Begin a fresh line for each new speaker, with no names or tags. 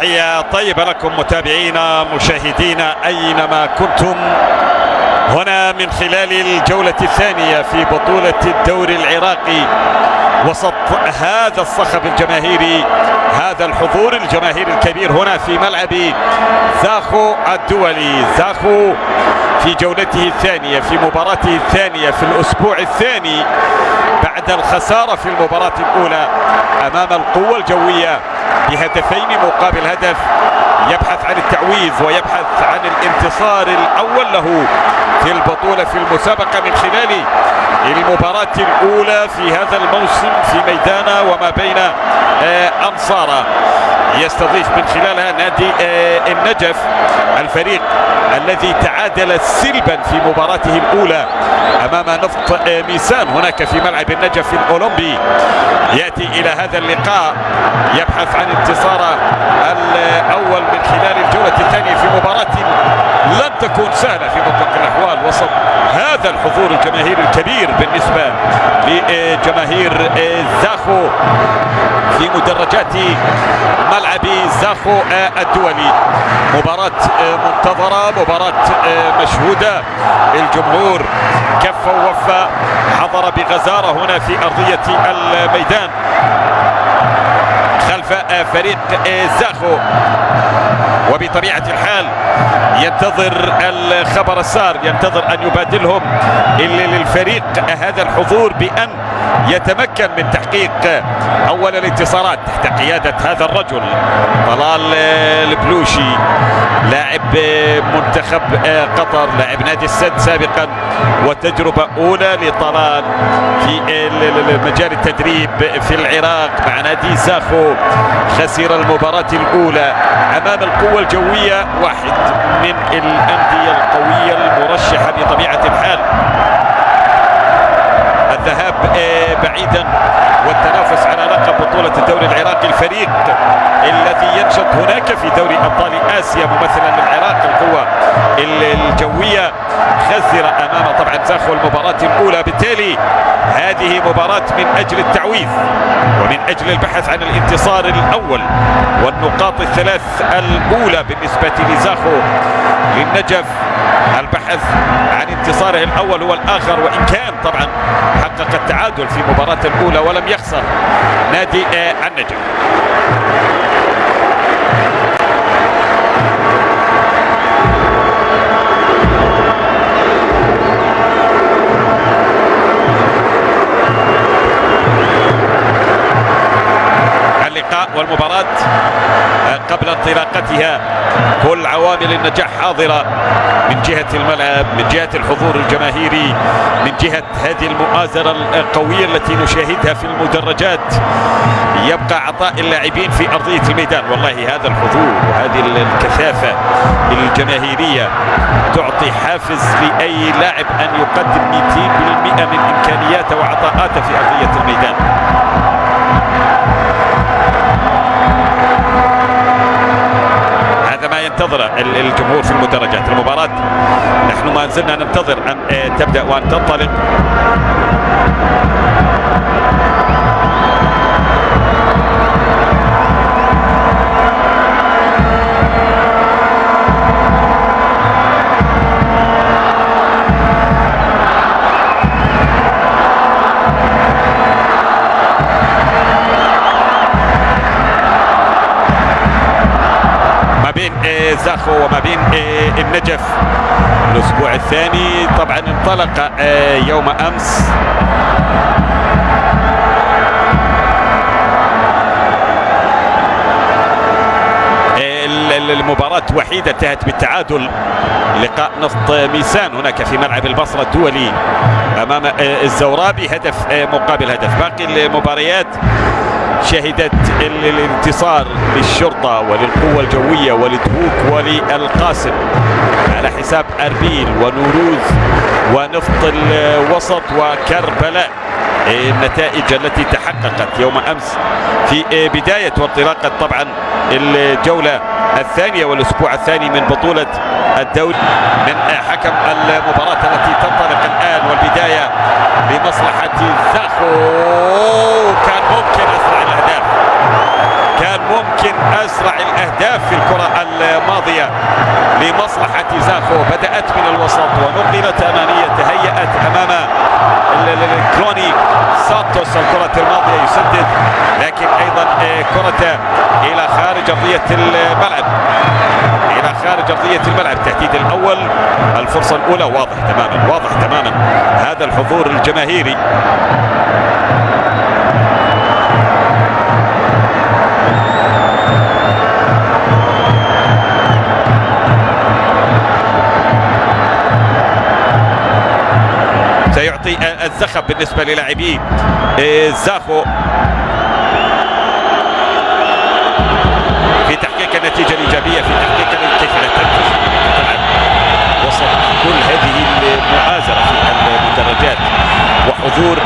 تحية طيبة لكم متابعينا مشاهدينا أينما كنتم، هنا من خلال الجولة الثانية في بطولة الدوري العراقي وسط هذا الصخب الجماهيري، هذا الحضور الجماهيري الكبير هنا في ملعب زاخو الدولي. زاخو في جولته الثانية، في مباراته الثانية في الأسبوع الثاني بعد الخسارة في المباراة الأولى أمام القوة الجوية بهدفين مقابل هدف، يبحث عن التعويض ويبحث عن الانتصار الأول له في البطولة في المسابقة من خلال المباراة الأولى في هذا الموسم في ميدانا وما بين أنصاره. يستضيف من خلالها نادي النجف، الفريق الذي تعادل سلبا في مباراته الأولى أمام نفط ميسان هناك في ملعب النجف الأولمبي. يأتي إلى هذا اللقاء يبحث عن انتصاره الأول من خلال الجولة الثانية في مباراة لن تكون سهلة في مطلق الأحوال وسط هذا الحضور الجماهيري الكبير بالنسبة لجماهير زاخو في مدرجات ملعب زاخو الدولي. مباراة منتظرة، مباراة مشهودة، الجمهور كف ووفى، حضر بغزارة هنا في أرضية الميدان خلف فريق زاخو، وبطبيعة الحال ينتظر الخبر السار، ينتظر أن يبادلهم للفريق هذا الحضور بأن يتمكن من تحقيق أول الانتصارات تحت قيادة هذا الرجل طلال البلوشي، لاعب منتخب قطر، لاعب نادي السد سابقا، وتجربة أولى لطلال في مجال التدريب في العراق مع نادي زاخو. خسر المباراة الأولى أمام القوة الجوية، واحد من الأندية القوية المرشحة بطبيعة الحال الذهاب بعيدا والتنافس على لقب بطولة الدوري العراقي. الفريق الذي ينشط هناك في دوري أبطال آسيا ممثلا للعراق القوة الجوية خسر أمام طبعا زاخو المباراة الأولى. بالتالي هذه مباراة من أجل التعويض ومن أجل البحث عن الانتصار الأول والنقاط الثلاث الأولى بالنسبة لزاخو. للنجف البحث عن انتصاره الأول هو الآخر، وإن كان طبعا حقق التعادل في مباراة الأولى ولم يخسر نادي النجف. اللقاء والمباراة قبل انطلاقتها كل عوامل النجاح حاضرة، من جهة الملعب، من جهة الحضور الجماهيري، من جهة هذه المؤازرة القوية التي نشاهدها في المدرجات. يبقى عطاء اللاعبين في أرضية الميدان. والله هذا الحضور وهذه الكثافة الجماهيرية تعطي حافز لأي لاعب أن يقدم 200% من إمكانياته وعطاءاته في أرضية الميدان. ما ينتظر الجمهور في المدرجات. المباراة نحن ما زلنا ننتظر أن تبدأ وأن تنطلق. بين زاخو وما بين النجف الأسبوع الثاني طبعا انطلق يوم أمس. المباراة وحيدة انتهت بالتعادل، لقاء نفط ميسان هناك في ملعب البصرة الدولي أمام الزورابي هدف مقابل هدف. باقي المباريات شهدت الانتصار للشرطة وللقوة الجوية ولدهوك وللقاسم على حساب أربيل ونوروز ونفط الوسط وكربلاء. النتائج التي تحققت يوم أمس في بداية وانطلاقة طبعا الجولة الثانية والأسبوع الثاني من بطولة الدوري من حكم المباراة التي تنطلق الآن، والبداية لمصلحة زاخو. كان ممكن أسرع الأهداف، كان ممكن مصرع الاهداف في الكرة الماضية لمصلحة زاخو. بدأت من الوسط ونقلت امامية، تهيأت امام كروني سانتوس الكرة الماضية يسدد، لكن ايضا كرة الى خارج ارضية الملعب، الى خارج ارضية الملعب. التهديد الاول، الفرصة الاولى، واضح تماما، واضح تماما هذا الحضور الجماهيري. سيعطي الزخم بالنسبة للاعبي زاخو في تحقيق النتيجة الإيجابية، في تحقيق كيف تنفذ وسط كل هذه المعازرة في المدرجات وحضور